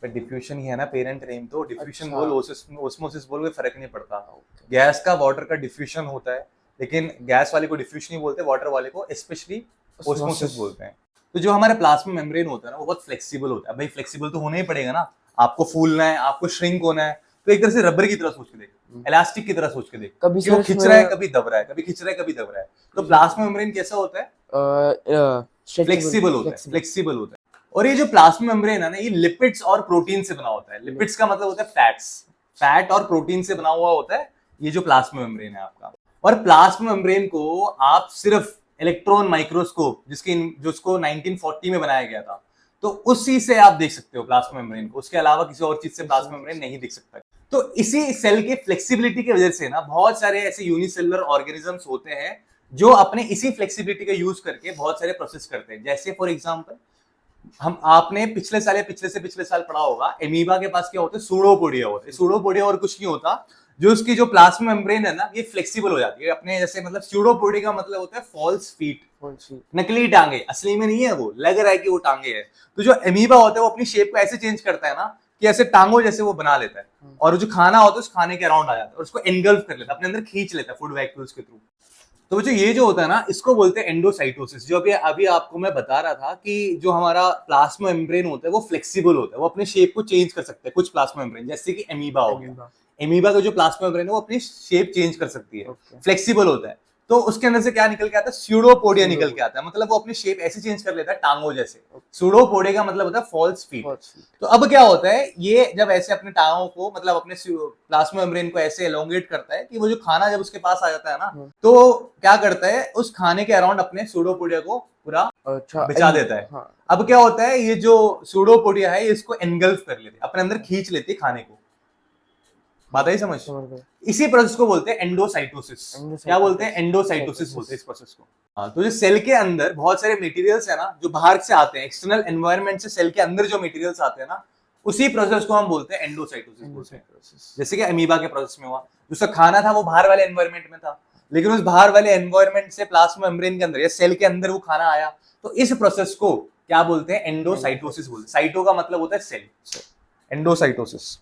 Speaker 1: पर डिफ्यूजन ही है ना पेरेंट नेम, तो डिफ्यूजन
Speaker 2: अच्छा।
Speaker 1: बोल ओस्मोसिस बोल, कोई फर्क नहीं पड़ता। गैस का वाटर का डिफ्यूजन होता है, लेकिन गैस वाले को डिफ्यूजन नहीं बोलते, वाटर वाले को स्पेशली ओस्मोसिस बोलते हैं। तो जो हमारे प्लाज्मा मेम्ब्रेन होता है ना वो बहुत फ्लेक्सिबल होता है। भाई फ्लेक्सिबल तो होना ही पड़ेगा ना, आपको फूलना है, आपको श्रिंक होना है, तो एक तरह से रबर की तरह सोच के देख, इलास्टिक की तरह सोच के देख,
Speaker 2: कभी
Speaker 1: कि वो
Speaker 2: सिर्फ
Speaker 1: खिंच रहा है कभी दब रहा है, कभी खिंच रहा है कभी दब रहा है। तो प्लाज्मा मेम्ब्रेन कैसा होता है? फ्लेक्सिबल होता है, फ्लेक्सिबल होता है। और ये जो प्लाज्मा मेम्ब्रेन है ना, ये लिपिड्स और प्रोटीन से बना होता है। लिपिड्स का मतलब होता है फैट्स, फैट और प्रोटीन से बना हुआ होता है ये जो प्लाज्मा मेम्ब्रेन है आपका। और प्लाज्मा मेम्ब्रेन को आप सिर्फ इलेक्ट्रॉन माइक्रोस्कोप जिसको 1940 में बनाया गया था, तो उसी से आप देख सकते हो प्लाज्मा मेम्ब्रेन को, उसके अलावा किसी और चीज से प्लाज्मा मेम्ब्रेन नहीं दिख सकता। तो इसी सेल के फ्लेक्सिबिलिटी की वजह से ना बहुत सारे ऐसे यूनिसेलुलर ऑर्गेनिजम्स होते हैं जो अपने इसी फ्लेक्सिबिलिटी का यूज करके बहुत सारे प्रोसेस करते हैं। जैसे फॉर एग्जांपल, आपने पिछले साल पढ़ा होगा, एमीबा के पास क्या होता है? सूडोपोडिया होता है। सूडोपोडिया और कुछ नहीं होता, जो उसकी जो प्लाज्मा मेम्ब्रेन है ना ये फ्लेक्सिबल हो जाती है अपने जैसे, मतलब सूडोपोडिया का मतलब होता है फॉल्स फीट, नकली टांगे, असली में नहीं है, वो लग रहा है कि वो टांगे है। तो जो एमीबा होता है वो अपनी शेप को ऐसे चेंज करता है ना कि ऐसे टांगों जैसे वो बना लेता है, और जो खाना होता है उस खाने के अराउंड आ जाता है और उसको एनगल्फ कर लेता है, अपने अंदर खींच लेता है फूड वैक्यूल्स के थ्रू। तो जो ये जो होता है ना, इसको बोलते हैं एंडोसाइटोसिस। जो अभी आपको मैं बता रहा था कि जो हमारा प्लाज्मा मेम्ब्रेन होता है वो फ्लेक्सिबल होता है, वो अपने शेप को चेंज कर सकता है। कुछ प्लाज्मा मेम्ब्रेन जैसे कि एमीबा हो गया, एमीबा का जो प्लाज्मा मेम्ब्रेन है वो अपनी शेप चेंज कर सकती है, फ्लेक्सिबल होता है। तो उसके अंदर से क्या निकल के आता है? स्यूडोपोडिया निकल के आता है, मतलब वो अपनी शेप ऐसे चेंज कर लेता है टांगों जैसे। स्यूडोपोडिया का मतलब होता है फॉल्स फीट। तो अब क्या होता है, ये जब ऐसे अपने टांगों को, मतलब अपने प्लाज्मा मेम्ब्रेन को ऐसे एलोंगेट करता है कि वो जो खाना जब उसके पास आ जाता है ना, तो क्या करता है, उस खाने के अराउंड अपने स्यूडोपोडिया को पूरा बिछा देता है। हाँ। अब क्या होता है, ये जो स्यूडोपोडिया है इसको एनगल्फ कर लेते, अपने अंदर खींच लेते है खाने को। बात आई समझ? इसी प्रोसेस को बोलते हैं एंडोसाइटोसिस। क्या बोलते हैं? एंडोसाइटोसिस बोलते हैं इस प्रोसेस को। हाँ, तो जो सेल के अंदर बहुत सारे मटेरियल्स है ना जो बाहर से आते हैं, एक्सटर्नल एनवायरनमेंट से सेल के अंदर जो मटेरियल्स आते हैं ना, उसी प्रोसेस को हम बोलते हैं एंडोसाइटोसिस बोलते हैं। जैसे कि अमीबा के प्रोसेस में हुआ, उसका खाना था वो बाहर वाले एनवायरनमेंट में था, लेकिन उस बाहर वाले एनवायरनमेंट से प्लाज्मा मेम्ब्रेन के अंदर या सेल के अंदर वो खाना आया, तो इस प्रोसेस को क्या बोलते हैं? एंडोसाइटोसिस बोलते हैं। साइटो का मतलब होता है सेल, एंडोसाइटोसिस।